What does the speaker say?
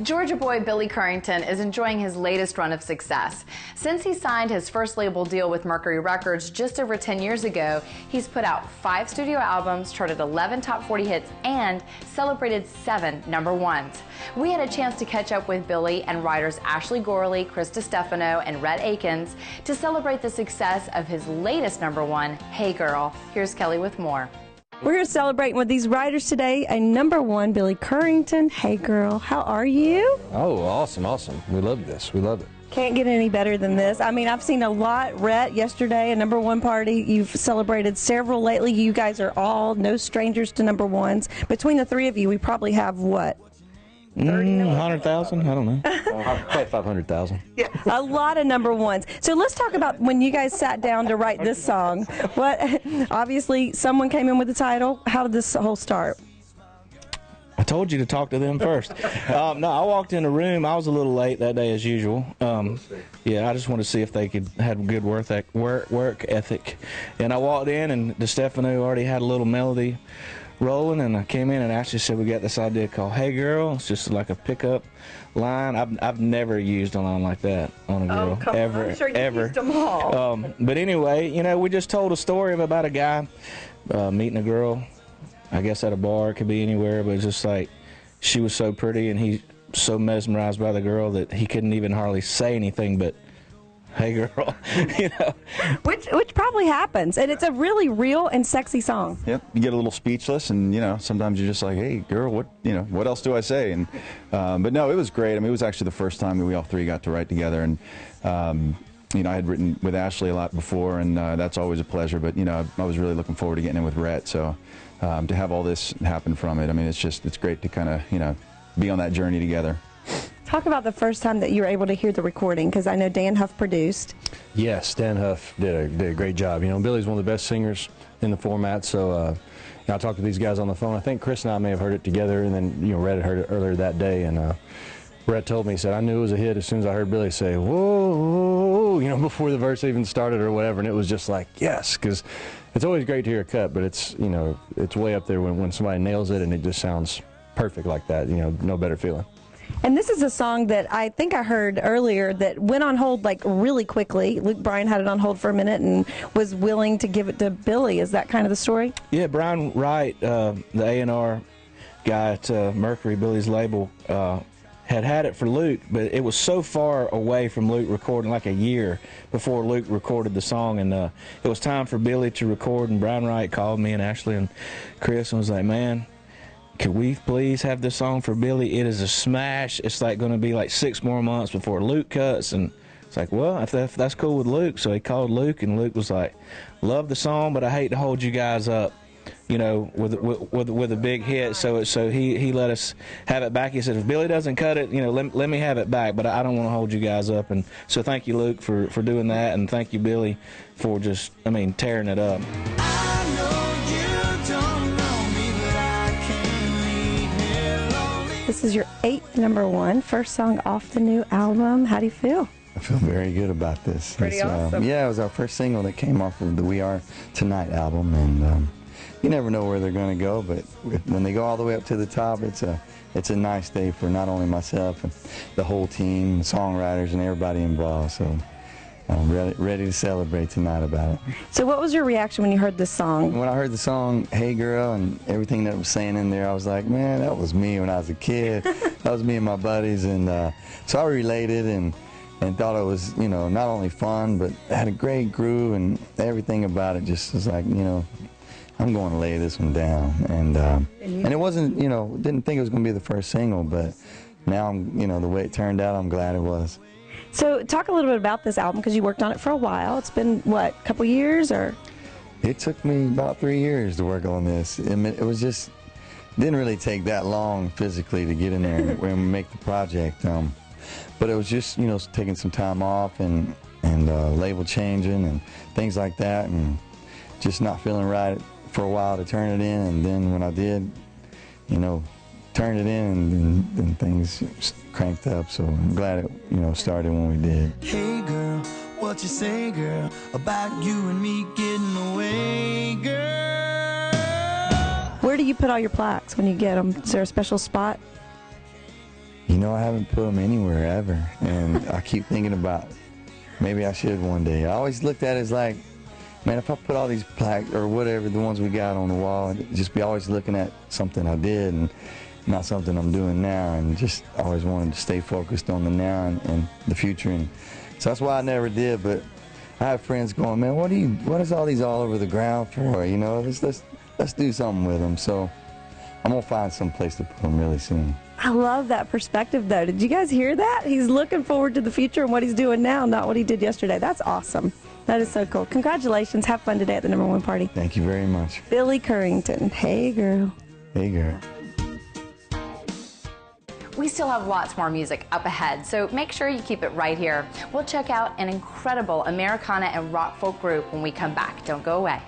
Georgia boy Billy Currington is enjoying his latest run of success. Since he signed his first label deal with Mercury Records just over 10 years ago, he's put out 5 studio albums, charted 11 top 40 hits, and celebrated 7 number ones. We had a chance to catch up with Billy and writers Ashley Gorley, Chris DiStefano, and Rhett Akins to celebrate the success of his latest number one, Hey Girl. Here's Kelly with more. We're here celebrating with these writers today. A number one, Billy Currington. Hey, girl, how are you? Oh, awesome, awesome. We love this. We love it. Can't get any better than this. I mean, I've seen a lot. Rhett, yesterday, a number one party. You've celebrated several lately. You guys are all no strangers to number ones. Between the three of you, we probably have what? 100,000? I don't know. Probably 500,000. Yeah, a lot of number ones. So let's talk about when you guys sat down to write this song. What? Obviously, someone came in with the title. How did this whole start? I told you to talk to them first. No, I walked in the room. I was a little late that day as usual. Yeah, I just wanted to see if they could have good work ethic. And I walked in, and DiStefano already had a little melody rolling, and I came in and Ashley said, we got this idea called Hey Girl. It's just like a pickup line. I've never used a line like that on a girl. Oh, come ever, on. I'm sure you ever. used them all. But anyway, you know, we just told a story about a guy meeting a girl, I guess at a bar. It could be anywhere, but it's just like she was so pretty and he so mesmerized by the girl that he couldn't even hardly say anything but hey girl. You know, which probably happens, and it's a really real and sexy song. Yep, you get a little speechless, and you know sometimes you're just like, hey girl, what else do I say? And but no, it was great. I mean, it was actually the first time that we all three got to write together, and you know, I had written with Ashley a lot before, and that's always a pleasure. But you know, I was really looking forward to getting in with Rhett. So to have all this happen from it, I mean, it's great to kind of be on that journey together. Talk about the first time that you were able to hear the recording, because I know Dan Huff produced. yes, Dan Huff did a great job. You know, Billy's one of the best singers in the format, so I talked to these guys on the phone. I think Chris and I may have heard it together, and then Rhett had heard it earlier that day, and Rhett told me, he said, I knew it was a hit as soon as I heard Billy say, whoa, before the verse even started or whatever, and it was just like, yes, because it's always great to hear a cut, but it's, it's way up there when somebody nails it and it just sounds perfect like that, no better feeling. And this is a song that I think I heard earlier that went on hold like really quickly. Luke Bryan had it on hold for a minute and was willing to give it to Billy. Is that kind of the story? Yeah, Brian Wright, the A&R guy at Mercury, Billy's label, had it for Luke, but it was so far away from Luke recording, like a year before Luke recorded the song, and it was time for Billy to record, and Brian Wright called me and Ashley and Chris and was like, man, could we please have this song for Billy? It is a smash. It's like going to be like 6 more months before Luke cuts. And it's like, well, if that's cool with Luke. So he called Luke, and Luke was like, love the song, but I hate to hold you guys up, with a big hit. So he let us have it back. He said, if Billy doesn't cut it, let me have it back, but I don't want to hold you guys up. And so thank you, Luke, for doing that, and thank you, Billy, for just, tearing it up. This is your 8th number one, first song off the new album. How do you feel? I feel very good about this. Pretty awesome. Yeah, it was our first single that came off of the We Are Tonight album, and you never know where they're going to go, but when they go all the way up to the top, it's a nice day for not only myself and the whole team, the songwriters, and everybody involved. So I'm ready to celebrate tonight about it. So what was your reaction when you heard this song? When I heard the song Hey Girl and everything that was saying in there, I was like, man, that was me when I was a kid. That was me and my buddies, and so I related and thought it was, not only fun, but had a great groove, and everything about it just was like, I'm going to lay this one down. And it wasn't, didn't think it was going to be the first single, but now I'm, the way it turned out, I'm glad it was. So talk a little bit about this album, because you worked on it for a while. It's been, what, a couple years, or? It took me about 3 years to work on this. It was just, didn't really take that long physically to get in there and make the project. But it was just, taking some time off and label changing and things like that, and just not feeling right for a while to turn it in. And then when I did, turned it in, and things cranked up. So I'm glad it, started when we did. Hey girl, what you say, girl, about you and me getting away, girl? Where do you put all your plaques when you get them? Is there a special spot? You know, I haven't put them anywhere ever, and I keep thinking about maybe I should one day. I always looked at it as like, man, if I put all these plaques or whatever, the ones we got on the wall, and just be always looking at something I did and not something I'm doing now, and just always wanted to stay focused on the now and the future. And so that's why I never did. But I have friends going, man, what is all these all over the ground for? You know, let's do something with them. So I'm gonna find some place to put them really soon. I love that perspective, though. Did you guys hear that? He's looking forward to the future and what he's doing now, not what he did yesterday. That's awesome. That is so cool. Congratulations. Have fun today at the #1 party. Thank you very much. Billy Currington. Hey, girl. Hey, girl. We still have lots more music up ahead, so make sure you keep it right here. We'll check out an incredible Americana and rock folk group when we come back. Don't go away.